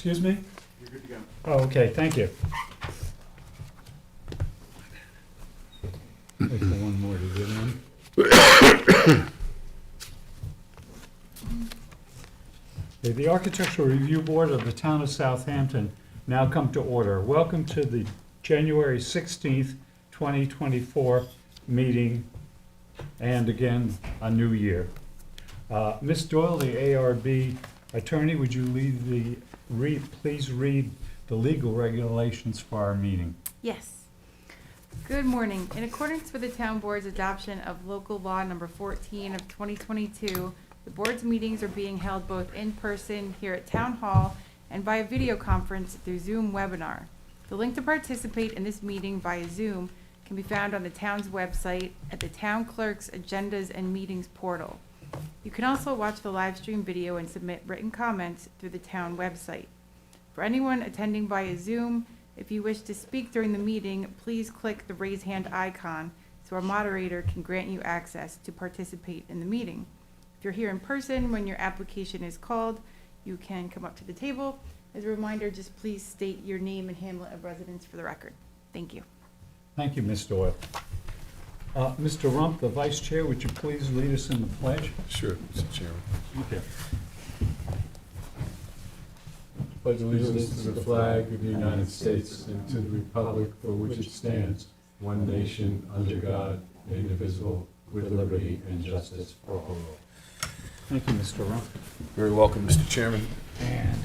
Excuse me? You're good to go. Oh, okay, thank you. Wait for one more to get in. Okay, the Architectural Review Board of the Town of Southampton now come to order. Welcome to the January 16th, 2024 meeting, and again, a new year. Ms. Doyle, the ARB attorney, would you please read the legal regulations for our meeting? Yes. Good morning. In accordance with the Town Board's adoption of Local Law Number 14 of 2022, the Board's meetings are being held both in person here at Town Hall and via video conference through Zoom webinar. The link to participate in this meeting via Zoom can be found on the Town's website at the Town Clerk's Agendas and Meetings portal. You can also watch the live stream video and submit written comments through the Town website. For anyone attending via Zoom, if you wish to speak during the meeting, please click the raise hand icon so our moderator can grant you access to participate in the meeting. If you're here in person when your application is called, you can come up to the table. As a reminder, just please state your name and hamlet of residence for the record. Thank you. Thank you, Ms. Doyle. Mr. Rump, the Vice Chair, would you please lead us in the pledge? Sure, Mr. Chairman. Okay. Pledge allegiance to the flag of the United States and to the republic for which it stands, one nation, under God, indivisible, with liberty and justice for all. Thank you, Mr. Rump. Very welcome, Mr. Chairman. And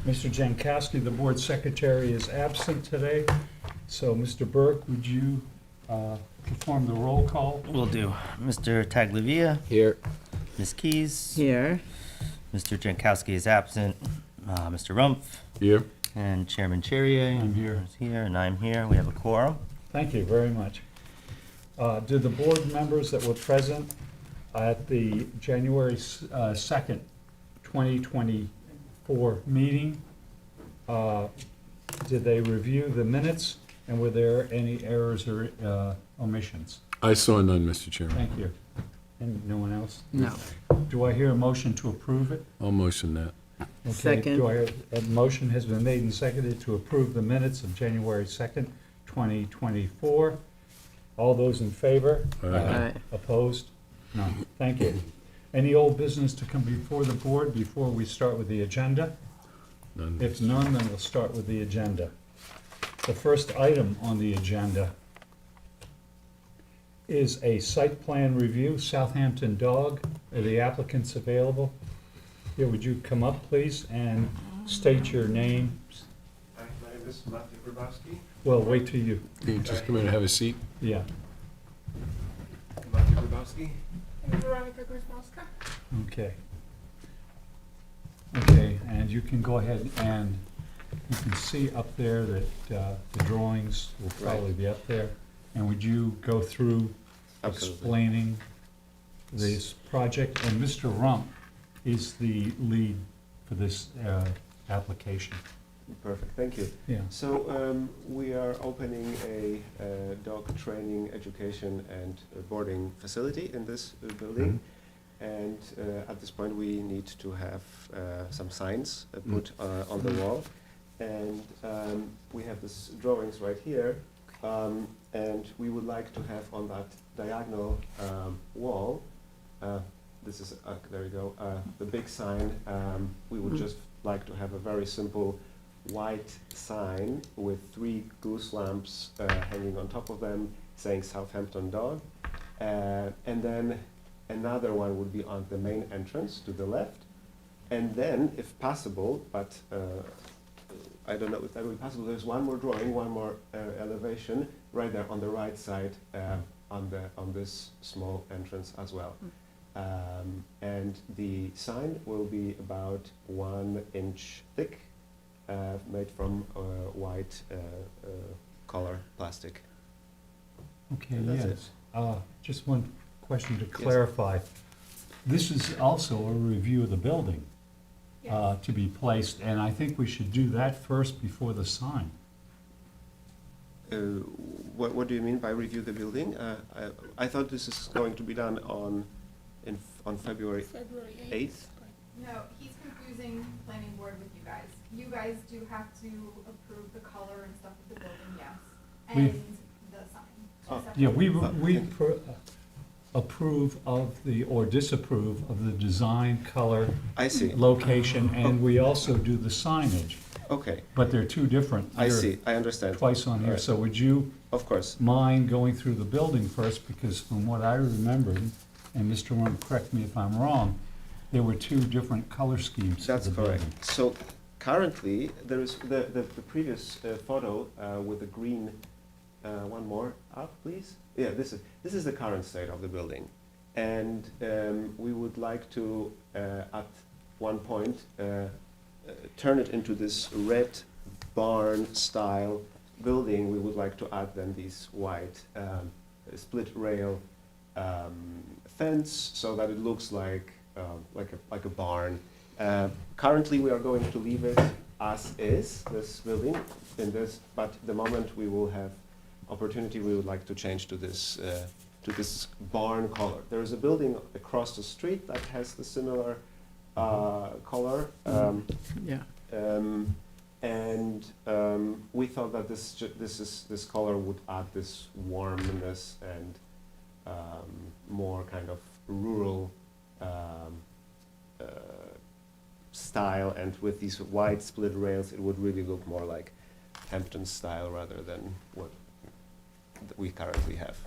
Mr. Jankowski, the Board Secretary, is absent today. So, Mr. Burke, would you perform the roll call? Will do. Mr. Tagliavia, Here. Ms. Keys, Here. Mr. Jankowski is absent, Mr. Rumpf, Here. and Chairman Cherrier. I'm here. Is here, and I'm here. We have a quorum. Thank you very much. Do the board members that were present at the January 2nd, 2024 meeting, did they review the minutes, and were there any errors or omissions? I saw none, Mr. Chairman. Thank you. And no one else? No. Do I hear a motion to approve it? I'll motion that. Okay, Second. Do I hear, a motion has been made and seconded to approve the minutes of January 2nd, 2024. All those in favor? Aye. Opposed? None. Thank you. Any old business to come before the board before we start with the agenda? None. If none, then we'll start with the agenda. The first item on the agenda is a site plan review, Southampton Dog. Are the applicants available? Here, would you come up, please, and state your name? Hi, my name is Matthew Grabowski. Well, wait till you, Can you just come in and have a seat? yeah, Matthew Grabowski. Veronica Grzmowska. okay. Okay, and you can go ahead and you can see up there that the drawings will probably be up there. And would you go through Absolutely. explaining this project? And Mr. Rump is the lead for this application. Perfect, thank you. Yeah. So we are opening a dog training, education, and boarding facility in this building. And at this point, we need to have some signs put on the wall. And we have these drawings right here. And we would like to have on that diagonal wall, this is, there we go, the big sign. We would just like to have a very simple white sign with 3 goose lamps hanging on top of them saying Southampton Dog. And then another one would be on the main entrance to the left. And then, if possible, but I don't know if that will be possible, there's one more drawing, one more elevation right there on the right side on this small entrance as well. And the sign will be about 1 inch thick, made from white color plastic. Okay, And that's yes. Just one question to clarify. This is also a review of the building to be placed, and I think we should do that first before the sign. What do you mean by review the building? I thought this is going to be done on February February 8th. No, he's confusing planning board with you guys. You guys do have to approve the color and stuff of the building, yes, We- and the sign. Two Oh, separate Yeah, we, things. we approve of the, or disapprove of the design, color, I see. location, and we also do the signage, Okay, but they're two different. I You're see, I understand. Twice on here, Alright. so would you Of course. mind going through the building first, because from what I remembered, and Mr. Rump, correct me if I'm wrong, there were two different color schemes for That's the correct. building. So currently, there is the previous photo with the green, one more up, please. Yeah, this is the current state of the building. And we would like to, at one point, turn it into this red barn-style building. We would like to add then these white split rail fence so that it looks like a barn. Currently, we are going to leave it as is, this building, but the moment we will have opportunity, we would like to change to this barn color. There is a building across the street that has the similar color. Yeah. And we thought that this color would add this warmness and more kind of rural style, and with these wide split rails, it would really look more like Hampton style rather than what we currently have.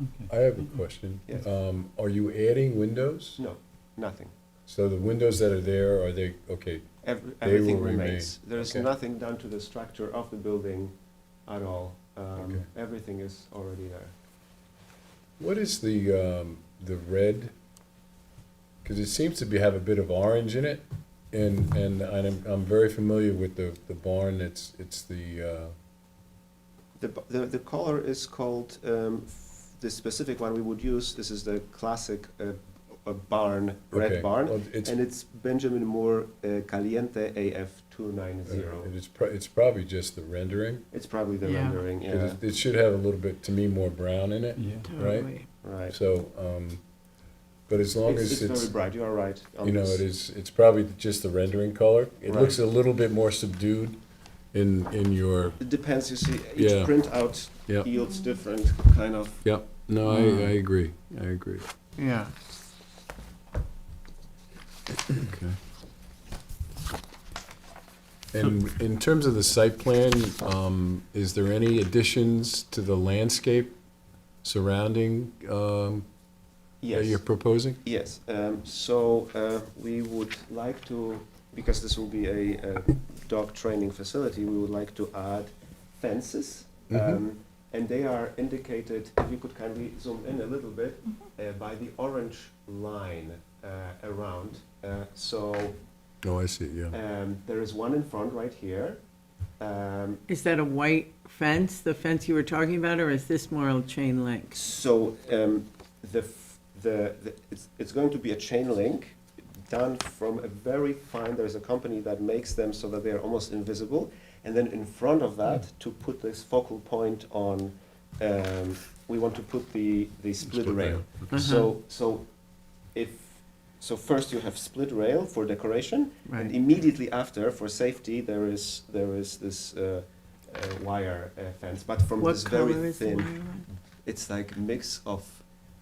Okay. I have a question. Yes. Are you adding windows? No, nothing. So the windows that are there, are they, okay, Everything will remain. remains. There's Okay. nothing done to the structure of the building at all. Okay. Everything is already there. what is the red? Because it seems to have a bit of orange in it, and I'm very familiar with the barn, it's the, The color is called, the specific one we would use, this is the classic barn, red okay. barn, Well, and it's Benjamin Moore Caliente AF290. it's probably just the rendering. It's probably the Yeah. rendering, 'Cause yeah, it should have a little bit, to me, more brown in it, Yeah. Totally. right. so, but as long It's as very it's, bright, you are right. on you know, this. it is, it's probably just the rendering color. It Right. looks a little bit more subdued in your, It depends, you see, each Yeah. printout yeah, yields different kind of. yeah, no, I agree, Yeah. okay. And in terms of the site plan, is there any additions to the landscape surrounding, that Yes. you're proposing? Yes, so we would like to, because this will be a dog training facility, we would like to add fences. Mhm. And they are indicated, if you could kindly zoom in a little bit, by the orange line around. So Oh, I see, yeah. there is one in front right here. Is that a white fence, the fence you were talking about, or is this more a chain link? So it's going to be a chain link done from a very fine, there's a company that makes them so that they are almost invisible. And then in front of that, to put this focal point on, we want to put the split rail. Okay. So first you have split rail for decoration, and Right. immediately after, for safety, there is this wire fence, but from What this very color is the thin. wire line? It's like mix of,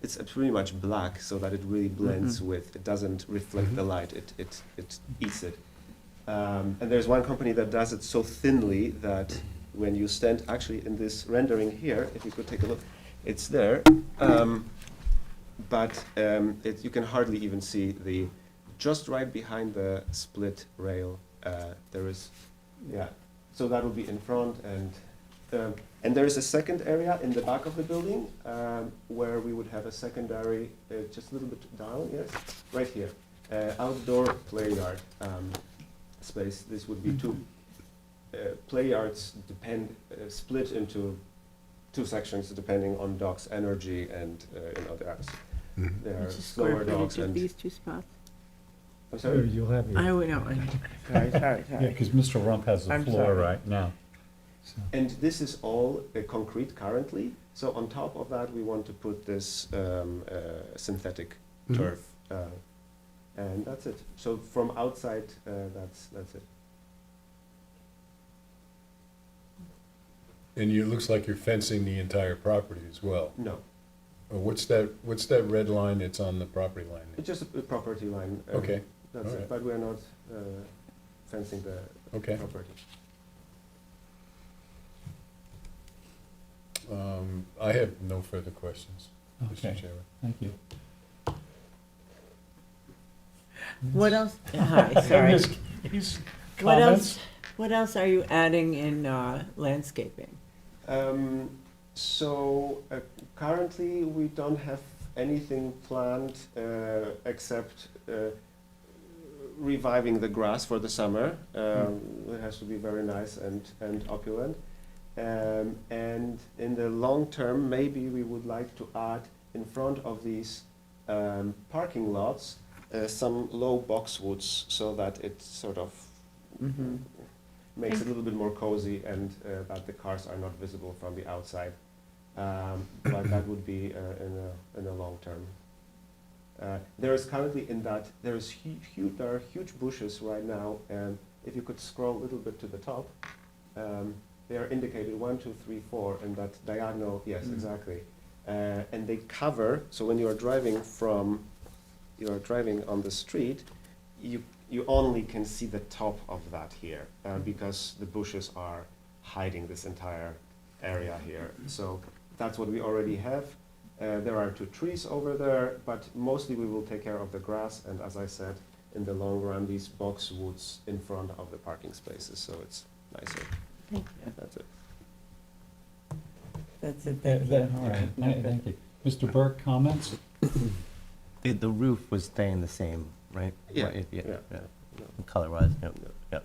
it's pretty much black, so that it really blends Mhm. with, it doesn't reflect the Mhm. light, it eats it. And there's one company that does it so thinly that when you stand, actually in this rendering here, if you could take a look, it's there, but you can hardly even see just right behind the split rail, there is, yeah, so that will be in front, and there is a second area in the back of the building where we would have a secondary, just a little bit down, yes, right here, outdoor play yard space. This would be two play yards, split into two sections depending on dogs' energy and Mhm. there are What's the slower square dogs footage of and. these two spots? I'm Sure, sorry. you'll have I your, would know. Sorry. yeah, because Mr. Rump has the I'm floor sorry. right now. So, And this is all concrete currently. So on top of that, we want to put this synthetic Mhm. turf And that's it. So from outside, that's it. And it looks like you're fencing the entire property as well. No, What's that red line that's on the property line? it's just a property line. Okay, That's all it, right. but we're not fencing the okay. property. I have no further questions, Mr. Okay, Chairman. thank you. What else, hi, sorry. His What comments? else, what else are you adding in landscaping? So currently, we don't have anything planned except reviving the grass for the summer. It has to be very nice and opulent. And in the long term, maybe we would like to add in front of these parking lots some low boxwoods so that it sort of Mm-hmm. makes it a little bit more cozy and that the cars are not visible from the outside. But that would be in the long term. There is currently in that there are huge bushes right now, and if you could scroll a little bit to the top, they are indicated 1, 2, 3, 4 in that diagonal. Yes, exactly. And they cover. So when you are driving on the street, you only can see the top of that here because the bushes are hiding this entire area here. So that's what we already have. There are 2 trees over there, but mostly we will take care of the grass and, as I said, in the long run, these boxwoods in front of the parking spaces, so it's nicer. Thank you. That's it. That's it, That- thank that- you. All right, thank you. Mr. Burke, comments? The roof was staying the same, right? Yeah, Right, yeah. Color-wise, yep.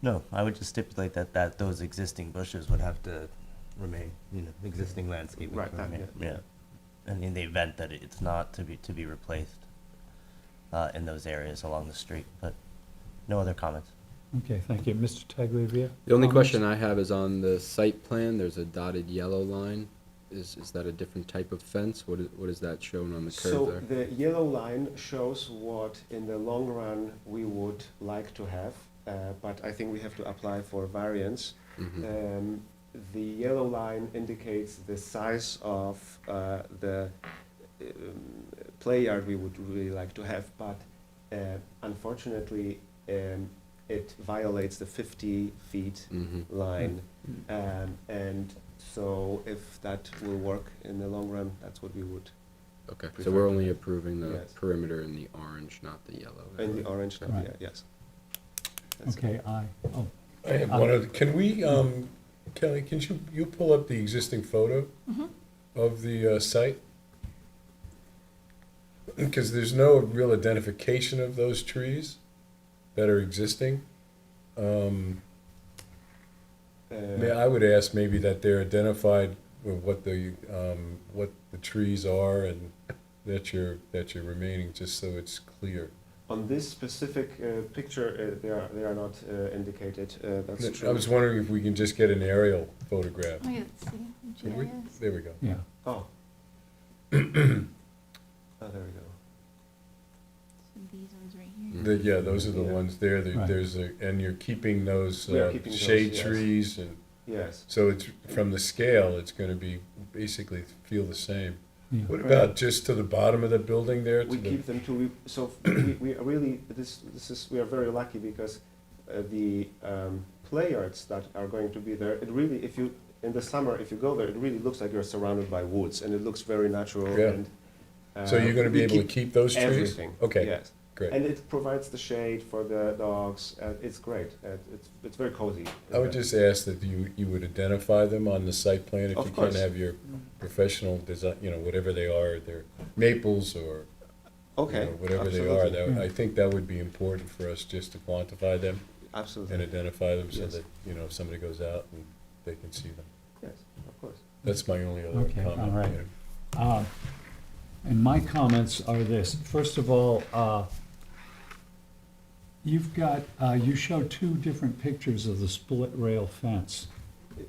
No, I would just stipulate that those existing bushes would have to remain, existing landscaping. Right, to that, remain, yeah. And in the event that it's not to be replaced in those areas along the street, but no other comments. Okay, thank you. Mr. Tagliavia? The only comments? question I have is on the site plan, there's a dotted yellow line. Is that a different type of fence? What is that shown on the So curve there? the yellow line shows what in the long run we would like to have, but I think we have to apply for variance. Mhm. The yellow line indicates the size of the play yard we would really like to have, but unfortunately it violates the 50 feet Mhm. line. And so if that will work in the long run, that's what we would, Okay, so prefer we're to only have- perimeter in the yes. perimeter in the orange, not the yellow. in the orange, now, Right. yeah, yes. That's it. Okay, aye. Oh, I have one other, can we, Kelly, can you pull up the existing photo of the site? Because there's no real identification of those trees that are existing. I would ask maybe that they're identified with what the trees are and that you're remaining, just so it's clear. On this specific picture, they are not indicated, that's true. I was wondering if we can just get an aerial photograph. Oh, yeah, let's see. Can we? GIS. There we go. yeah. Oh. Oh, there we go. So these ones right here. Yeah, those are the Yeah. ones there. Right. There's and you're keeping those We are keeping those, shade yes. trees, and Yes. so it's from the scale. It's going to be basically feel the same. Yeah. What about just to the bottom of the building there? We to the, keep them too. We are really we are very lucky because the play yards that are going to be there. It really, if you in the summer, if you go there, it really looks like you're surrounded by woods, and it looks very natural. Yeah. And so you're going to be we able to keep those trees? everything. Okay, Yes. great. And it provides the shade for the dogs. It's great. It's very cozy. I would just ask that you would identify them on the site plan if Of you course. can have your professional design, whatever they are, they're maples or Okay. whatever they are. Absolutely. I think that would be important for us just to quantify them Absolutely. and identify them so Yes. that, if somebody goes out and they can see them. Yes, of course. That's my only other Okay, comment. all right. And my comments are this. First of all, you've got, you show 2 different pictures of the split rail fence.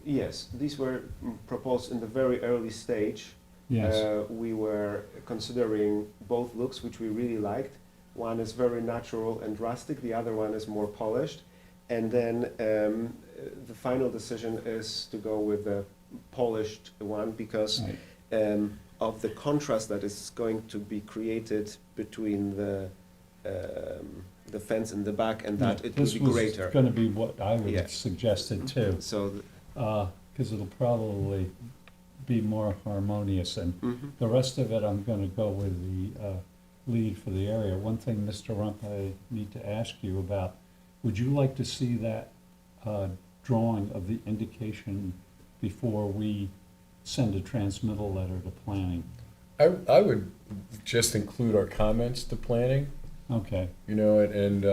Yes, these were proposed in the very early stage. Yes. We were considering both looks, which we really liked. One is very natural and rustic, the other one is more polished. And then the final decision is to go with the polished one because Right. of the contrast that is going to be created between the fence in the back and that it will be greater. This was gonna be what I would Yeah. have suggested too, So, because it'll probably be more harmonious, and the rest of it, I'm gonna go with the lead for the area. One thing, Mr. Rump, I need to ask you about, would you like to see that drawing of the indication before we send a transmittal letter to planning? I would just include our comments to planning, Okay, you know, and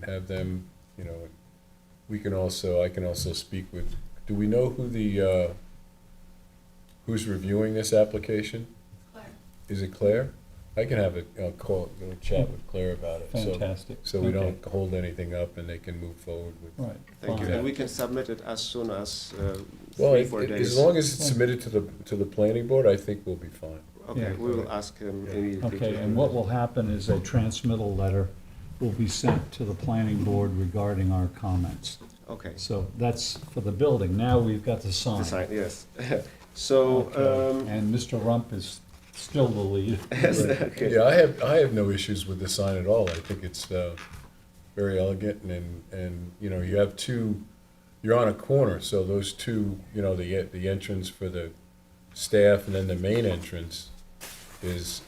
have them, you know, I can also speak with, do we know who who's reviewing this application? Claire. Is it Claire? I can have a chat with Claire about it, so, fantastic. so we Okay. don't hold anything up and they can move forward with. Right. thank you. fine. And we can submit it as soon as Well, 3-4 days. as long as it's submitted to the planning board, I think we'll be fine. Okay, Yeah. we will ask him immediately. Okay, to- and what will happen is a transmittal letter will be sent to the planning board regarding our comments. Okay. So that's for the building. Now we've got the sign. The sign, yes. So, Okay. And Mr. Rump is still the lead. okay. Yeah, I have no issues with the sign at all. I think it's very elegant and, you know, you have you're on a corner, so those two, you know, the entrance for the staff and then the main entrance is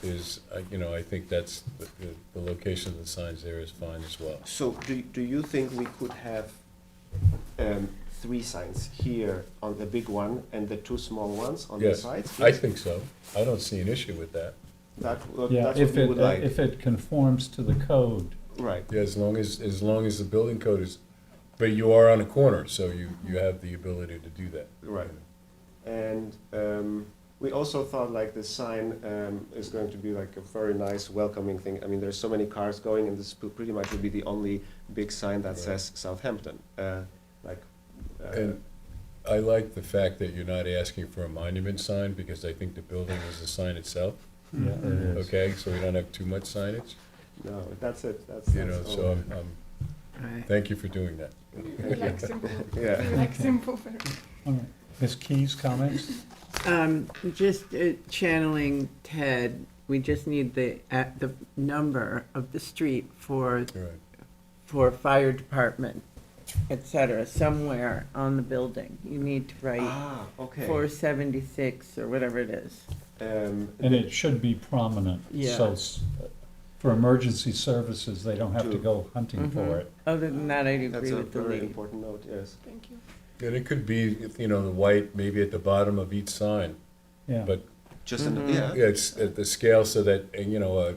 you know, I think that's, the location of the signs there is fine as well. So do you think we could have 3 signs here on the big one and the 2 small ones on the Yes, sides? I think so. I don't see an issue with that. That's Yeah, what if we it, would like. if it conforms to the code. Right, Yeah, as long as the building code is, but you are on a corner, so you have the ability to do that. right. And we also thought like the sign is going to be like a very nice welcoming thing. I mean, there's so many cars going and this pretty much would be the only big sign that says Southampton. And I like the fact that you're not asking for a monument sign, because I think the building is the sign itself, Yeah, it is. okay? So we don't have too much signage, No, that's it, that's. you know, that's so all. Right. thank you for doing that. We like simple, Yeah. we like simple. All right. Ms. Keys, comments? Just channeling Ted, we just need the number of the street Right. for fire department, et cetera, somewhere on the building. You need to write Ah, okay. 476 or whatever it is. And it should be prominent. Yeah. So for emergency services, they don't have to To- go hunting for Mhm. it. Other than that, I That's agree a with the very lead. important note, yes. Thank you. And it could be, you know, the white maybe at the bottom of each sign, Yeah. but, Just Mhm. yeah. yeah, it's at the scale so that, you know,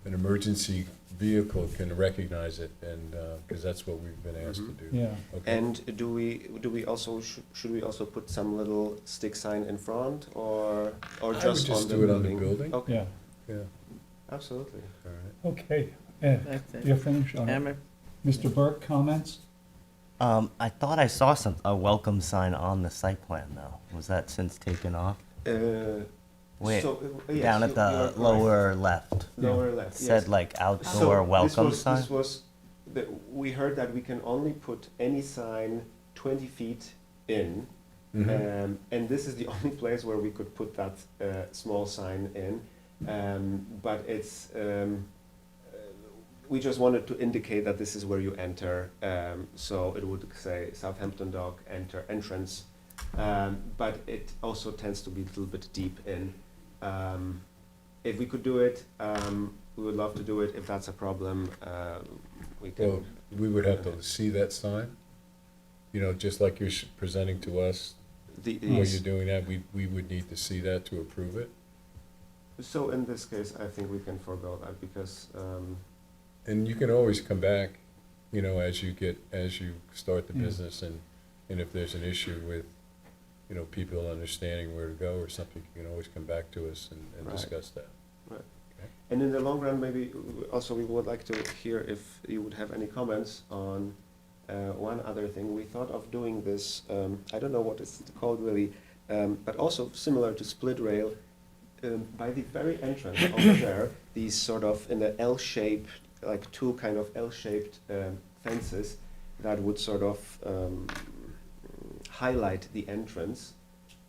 an emergency vehicle can recognize it, and, because that's what we've been asked to do. Yeah. Okay. And do we also should we also put some little stick sign in front or I would just just on the do it on building? the building. Okay, Yeah. Yeah, absolutely. all right. Okay. That's it. You're finished? All right. Emma, Mr. Burke, comments? I thought I saw a welcome sign on the site plan though. Was that since taken off? Wait, So, yes, down at you are the correct. lower left. Lower left. Said Yes. like So outdoor welcome sign? This was we heard that we can only put any sign 20 feet in. Mhm. And this is the only place where we could put that small sign in. But it's, we just wanted to indicate that this is where you enter. So it would say Southampton Dock entrance. But it also tends to be a little bit deep in. If we could do it, we would love to do it. If that's a problem, we can. Well, we would have to see that sign, you know, just like you're presenting to us, The, while yes. you're doing that, we would need to see that to approve it. So in this case, I think we can forego that because, And you can always come back, you know, as you start the Yeah. business, and if there's an issue with, you know, people understanding where to go or something, you can always come back to us and Right. discuss that. and in the long run, maybe also we would like to hear if you would have any comments on one other thing. We thought of doing this, I don't know what it's called really, but also similar to split rail, by the very entrance over there, these sort of in the L-shaped, like two kind of L-shaped fences that would sort of highlight the entrance.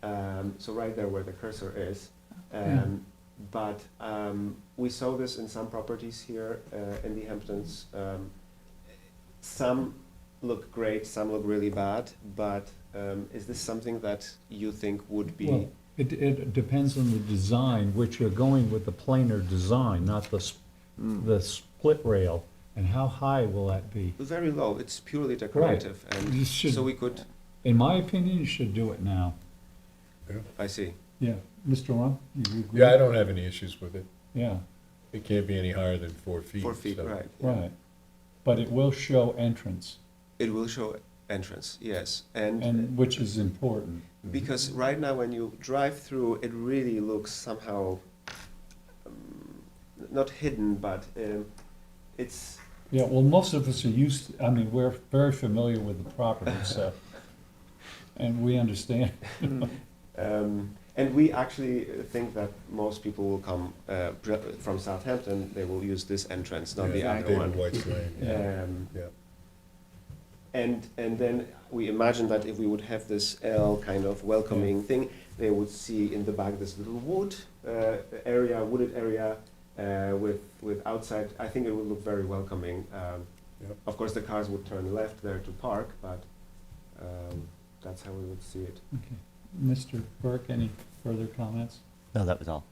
So right there where the cursor is. But we saw this in some properties here in the Hamptons. Some look great, some look really bad, but is this something that you think would be? Well, it depends on the design, which you're going with the planar design, not the split rail. And how high will that be? Very low, it's purely decorative, You and should- so we could, In my opinion, you should do it now. I see. Yeah, Mr. Rump, you agree? Yeah, I don't have any issues with it. Yeah, It can't be any higher than 4 feet. 4 feet, so- right. yeah. right. But it will show entrance, It will show entrance, yes, and and, which is important. because right now when you drive through, it really looks somehow not hidden, but it's Yeah, well, most of us are used, I mean, we're very familiar with the property, so, and we understand. and we actually think that most people will come from Southampton. They will use this entrance, not the Yeah, other David one. White's Lane, yeah. Yeah. And then we imagine that if we would have this L kind of welcoming thing, they would see in the back this little wooded area with outside. I think it would look very welcoming. Yep. Of course, the cars would turn left there to park, but that's how we would see it. Okay. Mr. Burke, any further comments? No, that was all.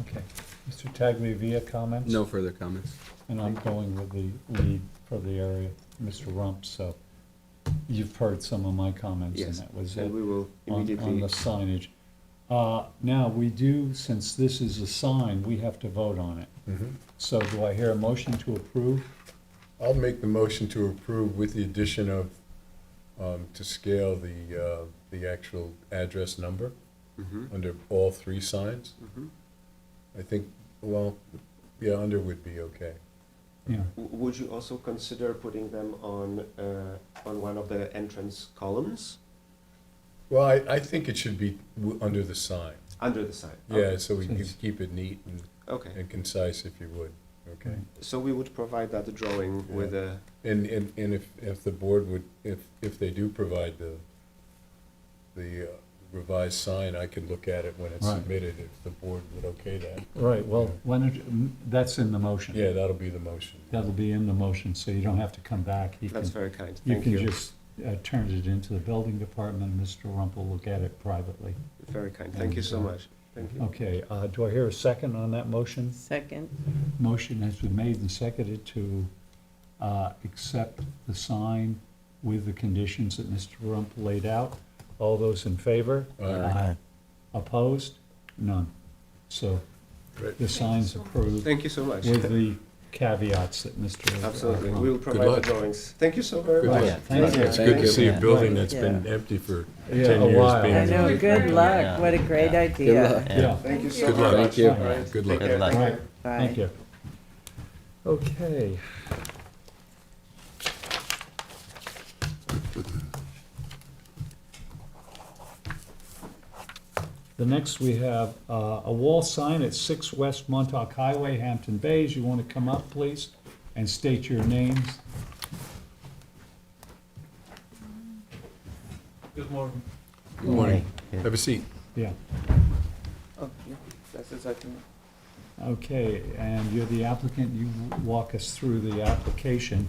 Okay. Mr. Tagliavia, comments? No further comments. And I'm going with the lead for the area, Mr. Rump, so you've heard some of my comments, and Yes, that was it and we will on immediately. the signage. Now, we do, since this is a sign, we have to vote on it. Mhm. So do I hear a motion to approve? I'll make the motion to approve with the addition of, to scale the actual address number Mhm, under all 3 signs. mhm. I think, well, yeah, under would be okay. Yeah. Would you also consider putting them on one of the entrance columns Well, I think it should be under the sign. under the sign? Yeah, Okay. so we can Since- keep it neat Okay. and concise, if you would, okay? So we would provide that drawing with a. And if the board would, if they do provide the revised sign, I can look at it when it's Right. submitted, if the board would okay that. Right, well, why don't you, that's in the motion. Yeah, that'll be the motion. That'll be in the motion, so you don't have to come back. You That's can, very kind. you Thank can you. just turn it into the building department, and Mr. Rump will look at it privately. Very kind. Thank you so much. Thank you. Okay, do I hear a second on that motion? Second, Motion has been made and seconded to accept the sign with the conditions that Mr. Rump laid out. All those in favor? Aye. Opposed? None. So Great. the sign's approved Thank you so much. with the caveats that Mr. Absolutely. Rump- We will provide the luck. drawings. Thank you so very Good much. luck. Yeah, thank you. It's good to see a Yeah. building that's been Yeah. empty for Yeah, 10 a years while. being I know, used. good luck, what a great Yeah. idea. luck. Yeah. Thank you so Good much. luck. Thank you. All right. Good Take luck. care. Good luck. Thank you. Bye. Thank you. Okay. The next, we have a wall sign at 6 West Montauk Highway, Hampton Bays. You want to come up, please, and state your names? Good morning. Good morning. Have a seat. Yeah. Oh, yeah, that's exactly. Okay, and you're the applicant. You walk us through the application.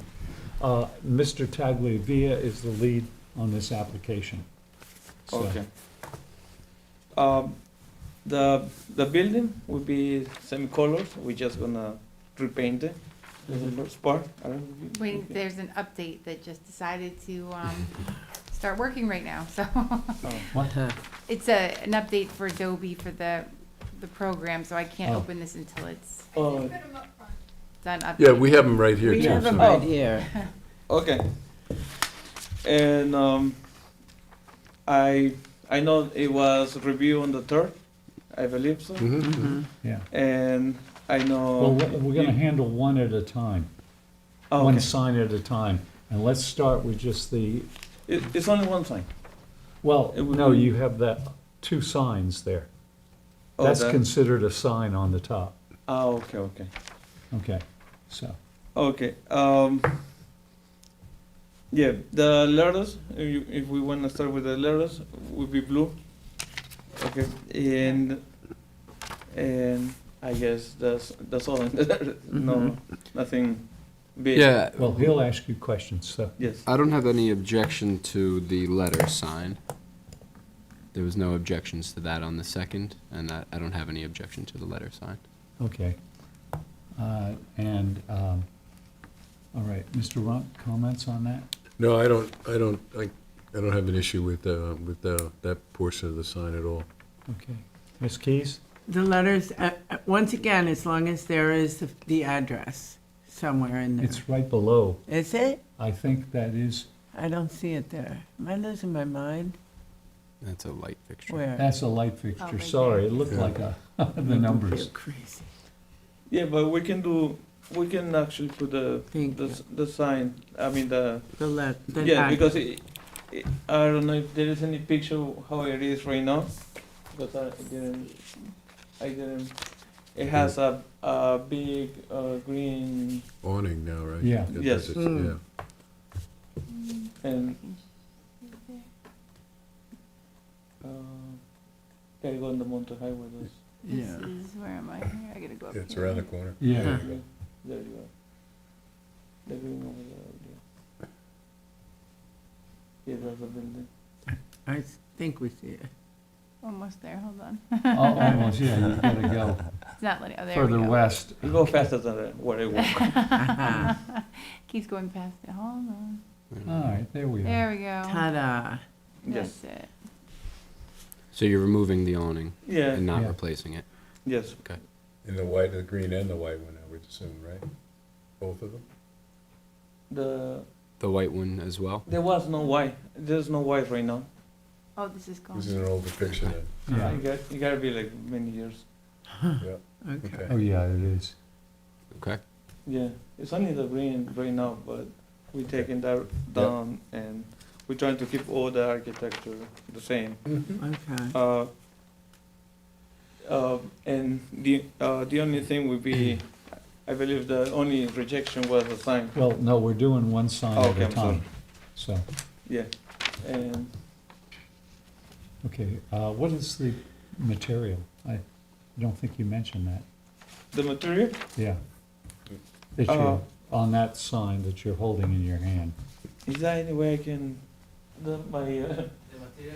Mr. Tagliavia is the lead on this application. So- Okay. The building will be semi-colored. We're just gonna repaint it. This is the first part. I don't know if you- Wait, okay. there's an update that just decided to start working right now, so. What? It's an update for Adobe for the program, so I can't Oh. open this until it's Oh, Put 'em up front. done up. Yeah, we have them right here, We too. have them so- right here. okay. And I know it was reviewed on the 3rd, I believe so. Mhm, mhm. Yeah. And I know. Well, we're gonna handle one at a time, Oh, one okay. sign at a time. And let's start with just the, It's only one sign. well, It would no, be- you have that two signs there. Oh, That's that- considered a sign on the top. Okay, okay. Okay, so, Okay, yeah, the letters, if we wanna start with the letters, would be blue. Okay, and I guess that's all. No, nothing big. Yeah, well, he'll ask you questions, so. Yes. I don't have any objection to the letter sign. There was no objections to that on the second, and I don't have any objection to the letter sign. Okay. All right, Mr. Runt, comments on that? No, I don't have an issue with that portion of the sign at all. Okay. Ms. Keys? The letters, once again, as long as there is the address somewhere in there. It's right below. Is it? I think that is, I don't see it there. Am I losing my mind? That's a light fixture. Where? that's a light Oh, fixture, right sorry, there. it looked Yeah. like the You're numbers. crazy. Yeah, but we can actually put Thank you. the sign, I mean, the Yeah, because I don't know if there is any picture how it is right now, because I didn't, it has a big green, Awning now, right? Yeah. Yes. That's it, Mm. yeah. and, gotta go on the mountain highway, This Yeah. is, where am I here? I gotta go up Yeah, it's here. around the corner. Yeah, Huh. there you go. The green over there, yeah, that's the building. I think we see it. Almost there, hold on. oh, almost, yeah, you gotta go It's not letting, oh, there we further go. west. You go faster than where I walk. Keeps going past it, hold on. All right, there we are. There we go. Ta-da. Yes, That's it. So you're removing the awning yeah, and not Yeah. replacing it? yes. In the white, the green and the white one, I would assume, right? Both of them? The white one as well? There was no white. There's no white right now. Oh, this is gone. This is an older picture then. Yeah, You gotta be like many years. Okay. Okay. oh, yeah, it is. Okay. Yeah, it's only the green right now, but we taking that down and we're trying to keep all the architecture the same. Okay. And the only thing would be, I believe the only rejection was the sign. Well, no, we're doing one sign Oh, at okay, a I'm sorry. time, so, Yeah, and okay, what is the material? I don't think you mentioned that, the material, yeah. That you're, on that sign that you're holding in your hand. is there any way I can, my The material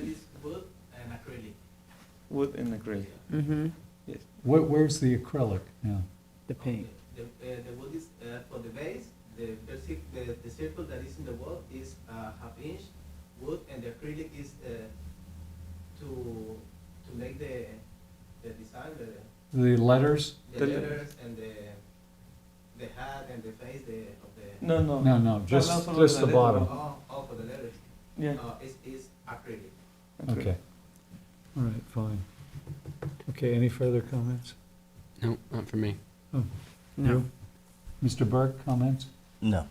is wood and acrylic. wood and acrylic? Mm-hmm. Where's the acrylic? Yeah, The paint. The wood is for the base, the circle that is in the wall is half-inch wood, and the acrylic is to make the design, the letters? the letters and the hat and the face of the. No, no. No, just the bottom. Oh, for the letters. Yeah. Is acrylic. Okay. All right, fine. Okay, any further comments? No, not for me. No. You? Mr. Burke, comments? No.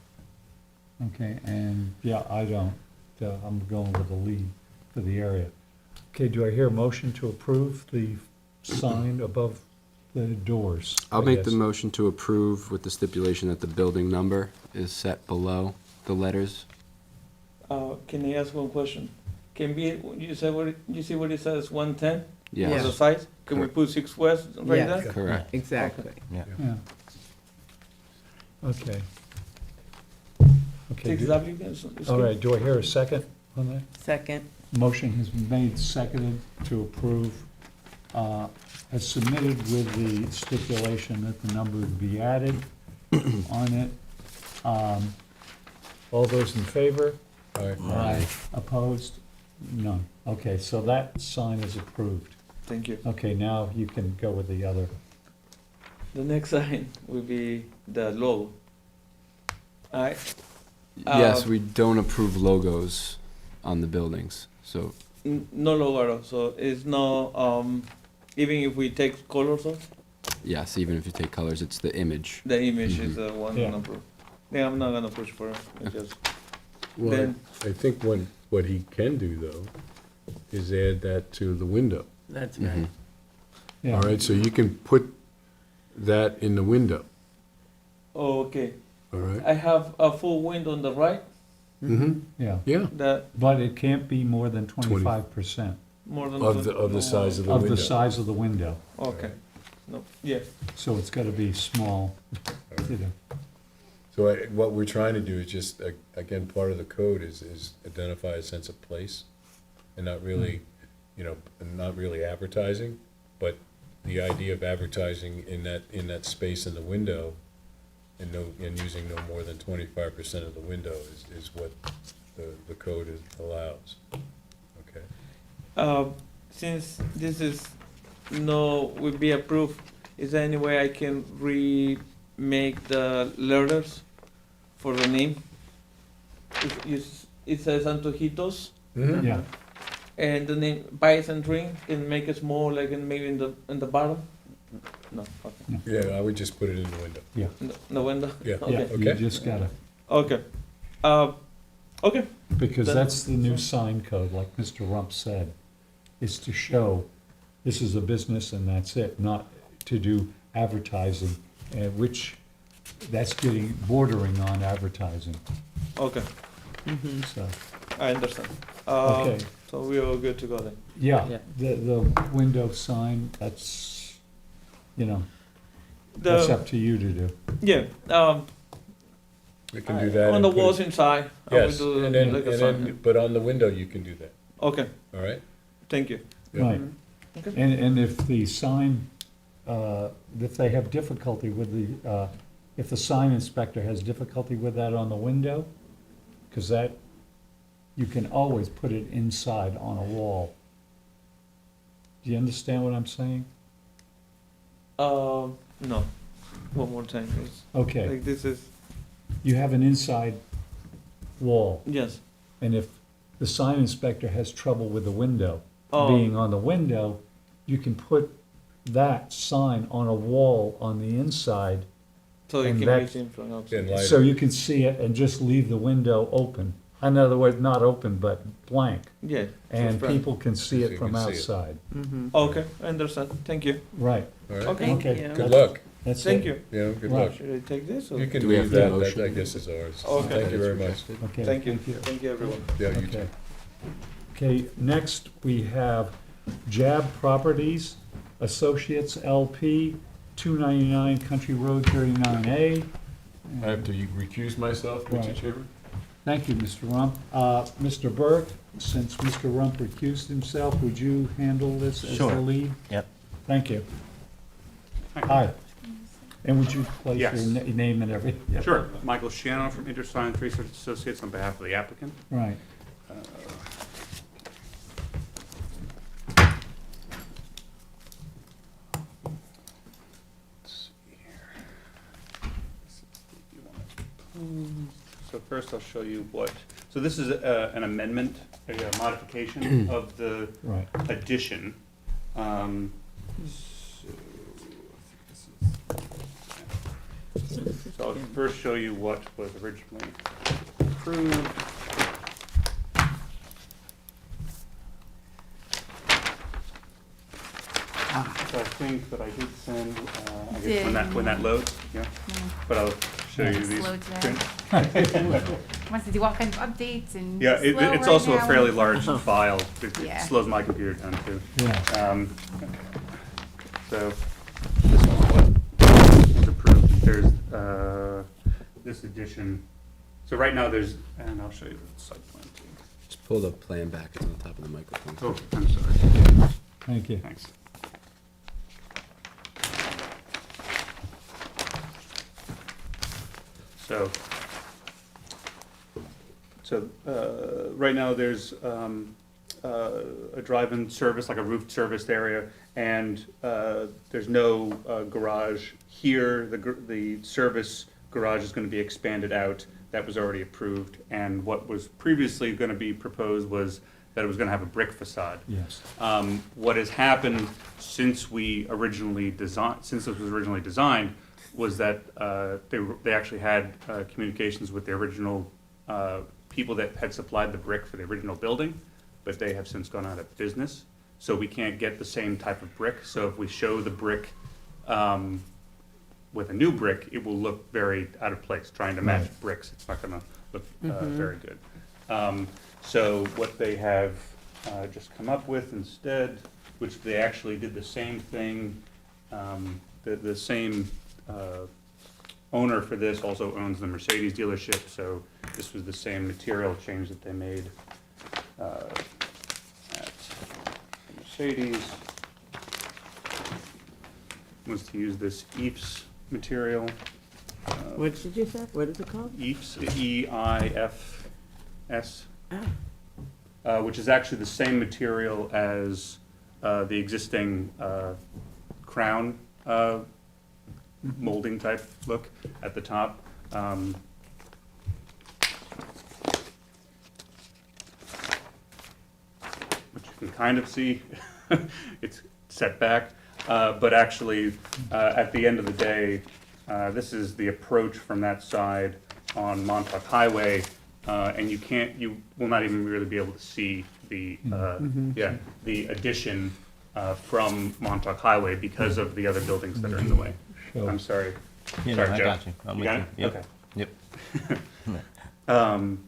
Okay, and, yeah, I don't. I'm going with the lead for the area. Okay, do I hear a motion to approve the sign above the doors? I'll I make the guess? motion to approve with the stipulation that the building number is set below the letters. Can I ask one question? Can be, you said you see what it says, 110? Yes. On the side? Can we put 6 west right Yes. there? Correct. Exactly. Yeah. Yeah. Okay. Okay, 6 do- W, is all good? right, do I hear a second on that? Second. Motion has been made, seconded to approve, as submitted with the stipulation that the number would be added on it. All those in favor? All right. Aye. Opposed? None. Okay, so that sign is approved. Thank you. Okay, now you can go with the other. The next sign will be the logo. Alright, Yes, we don't approve logos on the buildings, so, no logo at all, so it's no, even if we take colors off, yes, even if you take colors, it's the image. the image is the one Yeah. number. Yeah, I'm not gonna push for it, it's just, Well, Then- I think what he can do though is add that to the window. That's right. Yeah. All right, so you can put that in the window, Okay. all right? I have a full window on the right. Mm-hmm, Yeah, yeah, That but it can't be more than 25% more than of the size of the of window. the size of the window. Okay. No. Yeah. So it's gotta be small, you know. So what we're trying to do is just, again, part of the code is identify a sense of place and not really, you know, not really advertising, but the idea of advertising in that space in the window and using no more than 25% of the window is what the code allows. Okay? Since this is will be approved, is there any way I can remake the letters for the name? It says Antojitos, Mm-hmm. Yeah, and the name Bison Drink, and make it small, like maybe in the bottom. No. Okay. Yeah, I would just put it in the window. No window. Yeah. Okay. yeah, you Okay. just gotta, Okay. Okay. because Then- that's the new sign code, like Mr. Rump said, is to show this is a business and that's it, not to do advertising, which, that's getting bordering on advertising, Okay. so, I understand. okay. So we are good to go then. Yeah, Yeah. the window sign, that's, you know, that's up to you to do. Yeah. We can do that. On and the put it- walls inside. I will Yes, do and then, like a sign. but on the window, you can do that, Okay. all right? Thank you. Yeah. Right. Okay. And if the sign, if they have difficulty with the, if the sign inspector has difficulty with that on the window, because that, you can always put it inside on a wall. Do you understand what I'm saying? No. One more time, please. Okay, Like this is you have an inside wall, yes. and if the sign inspector has trouble with the window, Oh. being on the window, you can put that sign on a wall on the inside, So you and can that- be seen from Again, outside. lighter. so you can see it and just leave the window open. In other words, not open, but blank, Yeah. and front. people can see So it you from can see it. outside. Mm-hmm. Okay, I understand. Thank you. Right, All right, Okay. Thank okay. you. good luck, That's Thank it. you. you know, good Right. luck. Should I take this? Or? You can Do we have leave the that, motion? I guess is ours. Okay. Thank you very much. Okay, Thank you. thank you. Thank you, everyone. Yeah, you Okay. too. Okay, next we have Jab Properties Associates LP, 299 Country Road 39A. I have to recuse myself, Mr. Right. Chairman? Thank you, Mr. Rump. Mr. Burke, since Mr. Rump recused himself, would you handle this as the Sure. lead? Yep. Thank you. Hi. And would you place Yes. your name and everything? Yep. Sure. Michael Shiano from InterScience Research Associates on behalf of the applicant. Right. Let's see here. So first I'll show you so this is an amendment, a modification of the Right. addition. So I think this is. So I'll first show you what was originally approved. So I think that I did send, I guess when that loads, yeah, but I'll show you these. Slow today. Wants to do all kinds of updates and. Yeah, slow it's right also a now. fairly large file. It Yeah. slows my computer down too. Yeah. Okay. So this is what was approved. There's this addition. So right now there's, and I'll show you the site plan too. Just pull the plan back, it's on the top of the microphone. Oh, I'm sorry. Thank you. Thanks. So right now there's a drive-in service, like a roofed serviced area, and there's no garage here. The service garage is going to be expanded out. That was already approved, and what was previously going to be proposed was that it was going to have a brick facade. Yes. What has happened since we originally since this was originally designed, was that they actually had communications with the original people that had supplied the brick for the original building, but they have since gone out of business. So we can't get the same type of brick. So if we show the brick with a new brick, it will look very out of place. Trying to match bricks, it's not gonna look very good. So what they have just come up with instead, which they actually did the same thing, the same owner for this also owns the Mercedes dealership, so this was the same material change that they made at Mercedes. Was to use this EIFS material. What did you say? What is it called? EIFS, E-I-F-S, Oh. which is actually the same material as the existing crown molding type look at the top. Which you can kind of see, it's set back, but actually, at the end of the day, this is the approach from that side on Montauk Highway, and you will not even really be able to see the, the addition from Montauk Highway because of the other buildings that are in the way. I'm sorry. Yeah, Sorry, no, I Joe. got you. I'm with got you. it? Yep. Okay. Yep.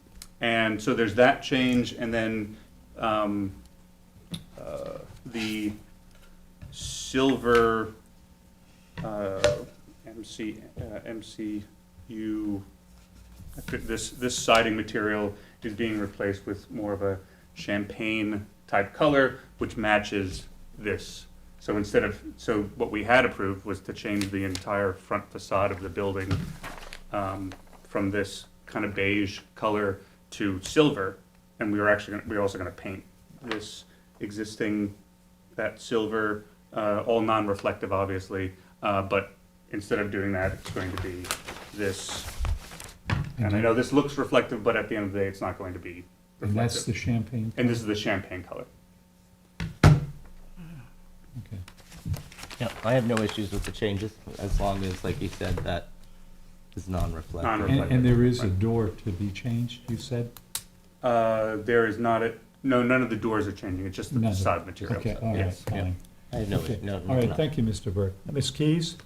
And so there's that change, and then the silver MCU, this siding material is being replaced with more of a champagne type color, which matches this. So so what we had approved was to change the entire front facade of the building from this kind of beige color to silver, and we're also gonna paint this existing, that silver, all non-reflective obviously, but instead of doing that, it's going to be this. And I know this looks reflective, but at the end of the day, it's not going to be And that's reflective. the champagne? And this is the champagne color. Okay. Yeah, I have no issues with the changes, as long as, like you said, that is non-reflective. Non-reflective. And there is a Right. door to be changed, you said? There is not no, none of the doors are changing, it's just the None. facade material. Okay, all right, Yes, yeah. fine. I have no, Okay. no, All right, no. thank you, Mr. Burke. Ms. Keys?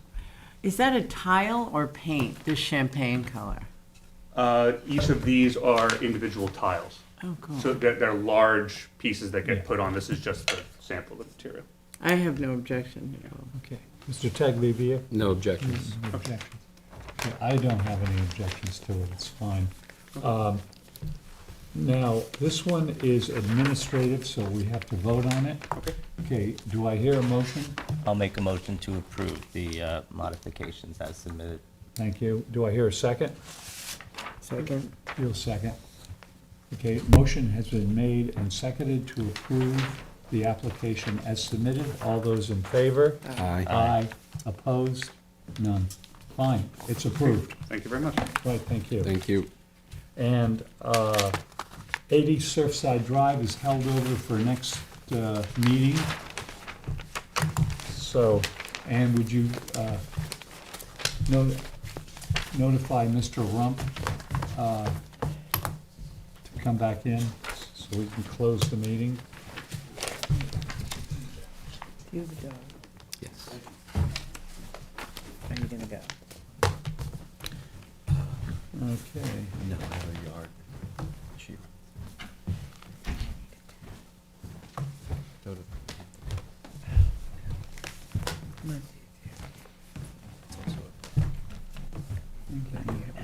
Is that a tile or paint, this champagne color? Each of these are individual tiles. Oh, cool. So they're large pieces that Yeah. get put on. This is just the sample of the material. I have no objection at all. Okay. Mr. Tagliavia? No objections. No objections. Okay, I don't have any objections to it, it's fine. Now, this one is administrative, so we have to vote on it. Okay. Okay, do I hear a motion? I'll make a motion to approve the modifications as submitted. Thank you. Do I hear a second? Second? You'll second. Okay, motion has been made and seconded to approve the application as submitted. All those in favor? Aye. Aye. Opposed? None. Fine, it's approved. Thank you very much. Right, thank you. Thank you. And 80 Surfside Drive is held over for next meeting. So, and would you notify Mr. Rump to come back in so we can close the meeting? You have a dog. Yes. Are you gonna go? Okay. No, yard.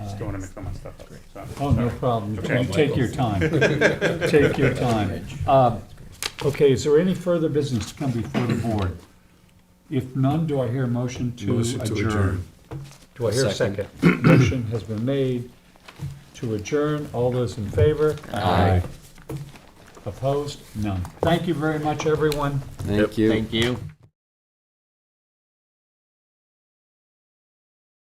Just don't want to mix all my stuff up. So, Oh, no sorry. problem. Okay. Take your time. Take your time. Okay, is there any further business to come before the board? If none, do I hear a motion to Motion to adjourn? Do I hear a second? Second. Motion has been made to adjourn. All those in favor? Aye. Opposed? None. Thank you very much, everyone. Thank you. Thank you.